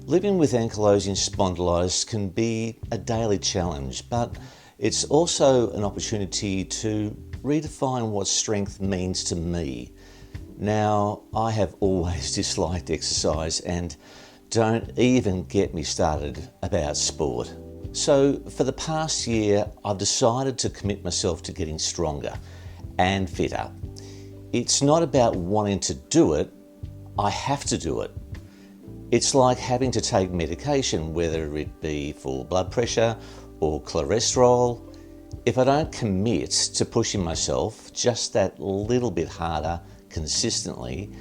Living with ankylosing spondylitis can be a daily challenge, but it's also an opportunity to redefine what strength means to me. Now, I have always disliked exercise, and don't even get me started about sport. So for the past year, I've decided to commit myself to getting stronger and fitter. It's not about wanting to do it, I have to do it. It's like having to take medication, whether it be for blood pressure or cholesterol. If I don't commit to pushing myself just that little bit harder consistently,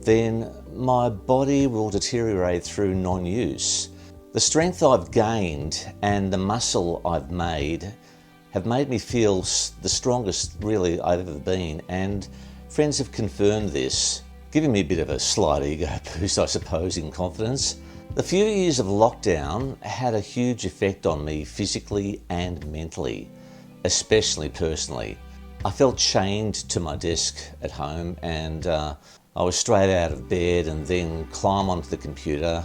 then my body will deteriorate through non-use. The strength I've gained and the muscle I've made have made me feel the strongest really I've ever been, and friends have confirmed this, giving me a bit of a slight ego boost, I suppose, in confidence. The few years of lockdown had a huge effect on me physically and mentally, especially personally. I felt chained to my desk at home, and I was straight out of bed and then climb onto the computer.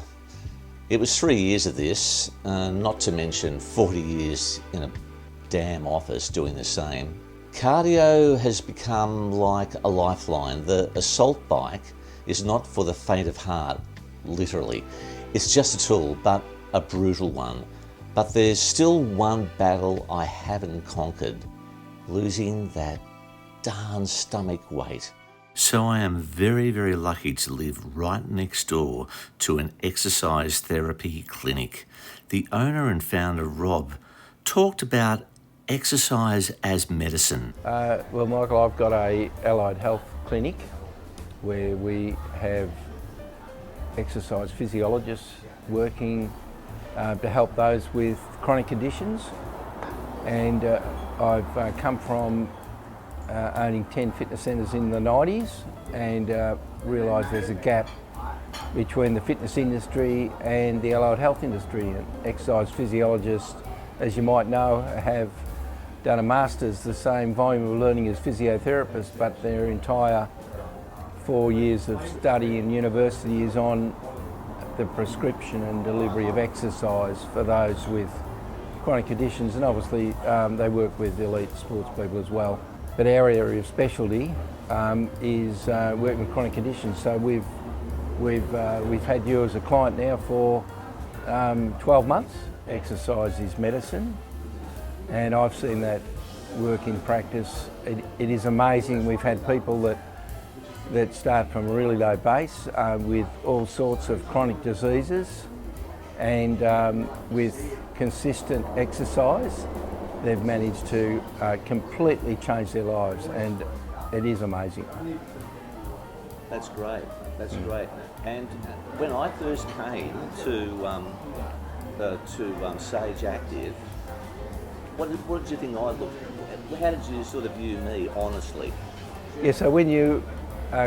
It was 3 years of this, not to mention 40 years in a damn office doing the same. Cardio has become like a lifeline. The assault bike is not for the faint of heart, literally. It's just a tool, but a brutal one. But there's still one battle I haven't conquered: losing that darn stomach weight. So I am very, very lucky to live right next door to an exercise therapy clinic. The owner and founder, Rob, talked about exercise as medicine. Well, Michael, I've got a allied health clinic where we have exercise physiologists working to help those with chronic conditions. And I've come from owning 10 fitness centres in the 90s and realised there's a gap between the fitness industry and the allied health industry. And exercise physiologists, as you might know, have done a master's, the same volume of learning as physiotherapists, but their entire 4 years of study in university is on the prescription and delivery of exercise for those with chronic conditions, and obviously they work with elite sports people as well. But our area of specialty is working with chronic conditions. So we've had you as a client now for 12 months. Exercise is medicine, and I've seen that work in practice. It is amazing. We've had people that start from a really low base with all sorts of chronic diseases, and with consistent exercise, they've managed to completely change their lives, and it is amazing. That's great. That's great. And when I first came to Sage Active, what did you think I looked? How did you sort of view me, honestly? Yeah. So when you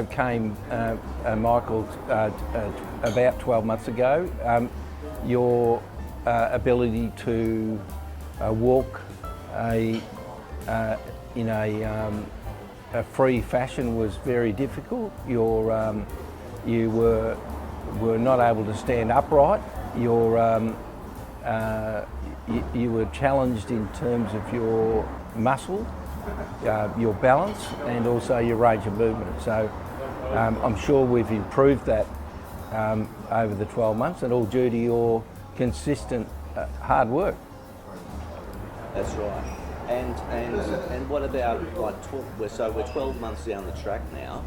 came, Michael, about 12 months ago, your ability to walk in a free fashion was very difficult. You were not able to stand upright. You were challenged in terms of your muscle, your balance, and also your range of movement. So I'm sure we've improved that over the 12 months, and all due to your consistent hard work. That's right. And what about so we're 12 months down the track now,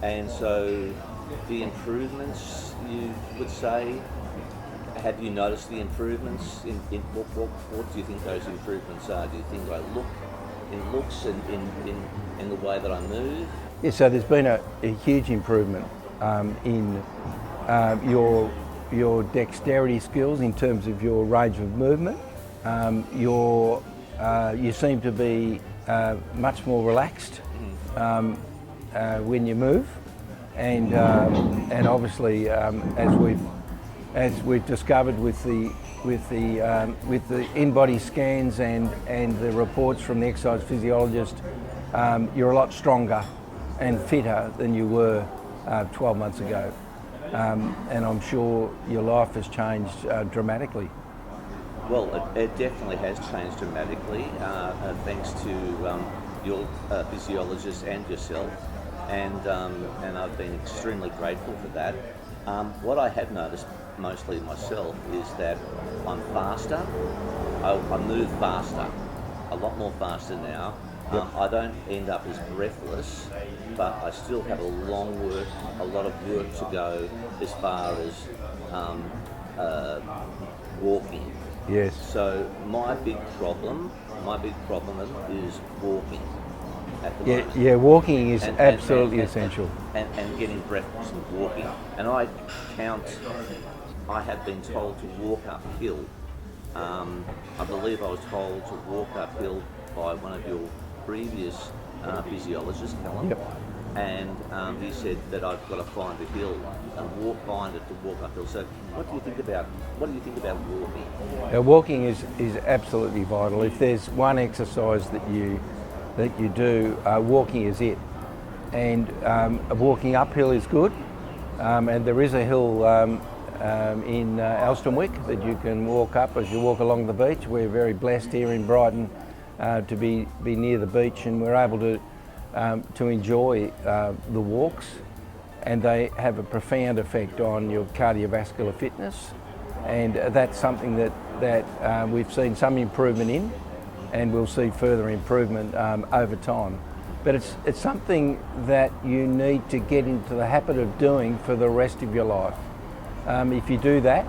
and so the improvements, you would say, have you noticed the improvements in what do you think those improvements are? Do you think I look in looks and in the way that I move? Yeah, so there's been a huge improvement in your dexterity skills in terms of your range of movement. You seem to be much more relaxed when you move, and obviously as we've discovered with the in-body scans and the reports from the exercise physiologist, you're a lot stronger and fitter than you were 12 months ago. and I'm sure your life has changed dramatically. Well, it definitely has changed dramatically, thanks to your physiologist and yourself, and I've been extremely grateful for that. What I have noticed mostly myself is that I'm faster. I move faster, a lot more faster now. I don't end up as breathless, but I still have a lot of work to go as far as walking. Yes. So my big problem is walking at the moment. Yeah, walking is And- absolutely and- essential. And getting breathless and walking. And I have been told to walk uphill. I believe I was told to walk uphill by one of your previous physiologists, Callum. Yep. And he said that I've got to find a hill and find it to walk uphill. So what do you think about walking? Walking is absolutely vital. If there's one exercise that you do, walking is it. And walking uphill is good. And there is a hill in Elstonwick that you can walk up as you walk along the beach. We're very blessed here in Brighton to be near the beach, and we're able to enjoy the walks, and they have a profound effect on your cardiovascular fitness, and that's something that we've seen some improvement in, and we'll see further improvement over time. But it's something that you need to get into the habit of doing for the rest of your life. If you do that,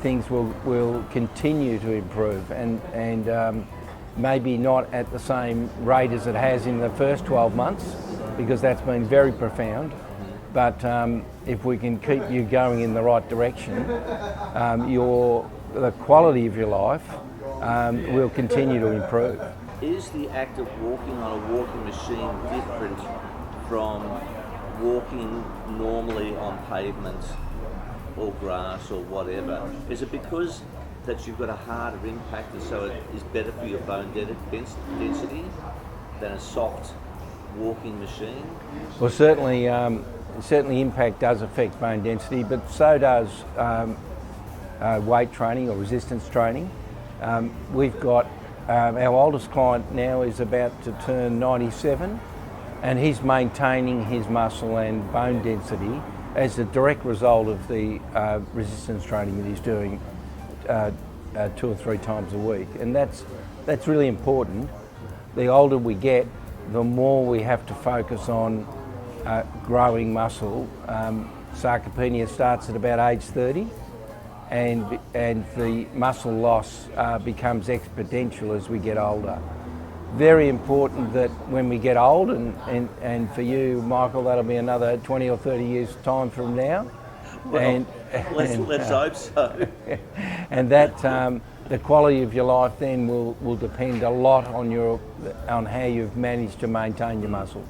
things will continue to improve, and maybe not at the same rate as it has in the first 12 months, because that's been very profound. But if we can keep you going in the right direction, the quality of your life will continue to improve. Is the act of walking on a walking machine different from walking normally on pavement or grass or whatever? Is it because that you've got a harder impact and so it is better for your bone density than a soft walking machine? Well, certainly impact does affect bone density, but so does weight training or resistance training. We've got our oldest client now is about to turn 97, and he's maintaining his muscle and bone density as a direct result of the resistance training that he's doing 2 or 3 times a week, and that's really important. The older we get, the more we have to focus on growing muscle. Sarcopenia starts at about age 30, and the muscle loss becomes exponential as we get older. Very important that when we get old, and for you, Michael, that'll be another 20 or 30 years time from now. Well, let's hope so. And that the quality of your life then will depend a lot on how you've managed to maintain your muscle.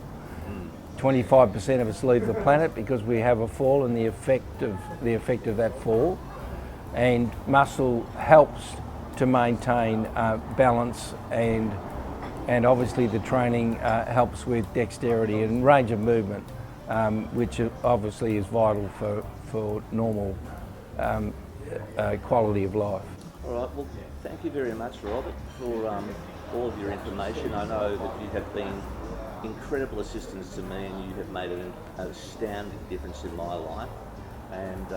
25% of us leave the planet because we have a fall and the effect of that fall. And muscle helps to maintain balance, and obviously the training helps with dexterity and range of movement, which obviously is vital for normal quality of life. All right, well, thank you very much, Robert, for all of your information. I know that you have been incredible assistance to me, and you have made an astounding difference in my life, and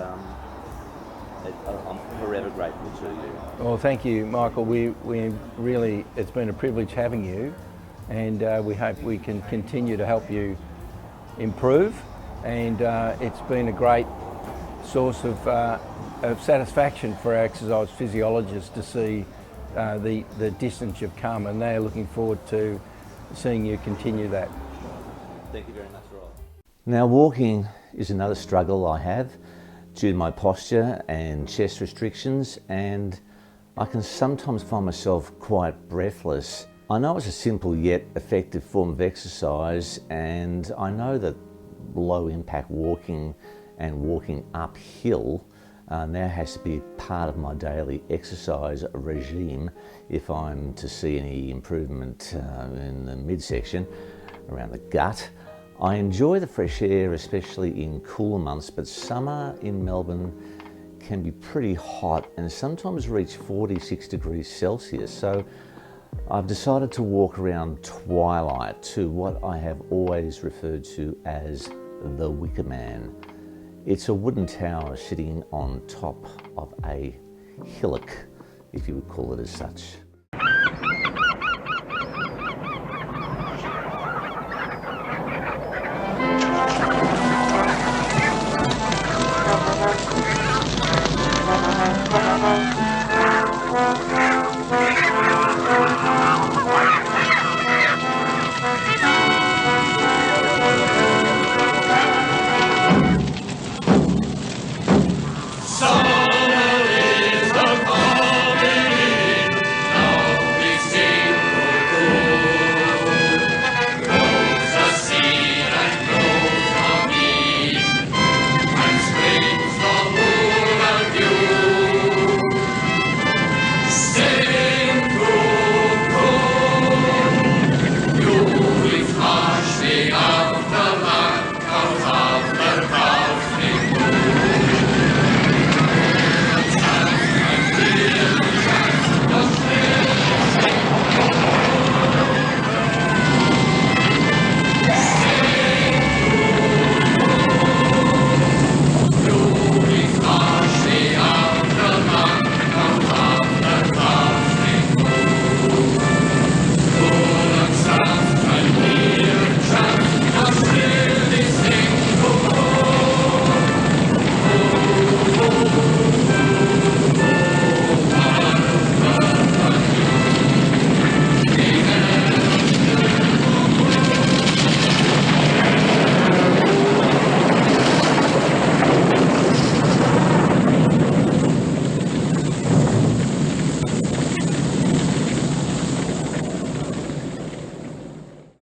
I'm forever grateful to you. Well, thank you, Michael. We really, it's been a privilege having you, and we hope we can continue to help you improve, and it's been a great source of satisfaction for our exercise physiologists to see the distance you've come, and they're looking forward to seeing you continue that. Thank you very much, Rob. Now, walking is another struggle I have due to my posture and chest restrictions, and I can sometimes find myself quite breathless. I know it's a simple yet effective form of exercise, and I know that low impact walking and walking uphill now has to be part of my daily exercise regime if I'm to see any improvement in the midsection around the gut. I enjoy the fresh air, especially in cooler months, but summer in Melbourne can be pretty hot and sometimes reach 46 degrees Celsius. So I've decided to walk around twilight to what I have always referred to as the Wicker Man. It's a wooden tower sitting on top of a hillock, if you would call it as such.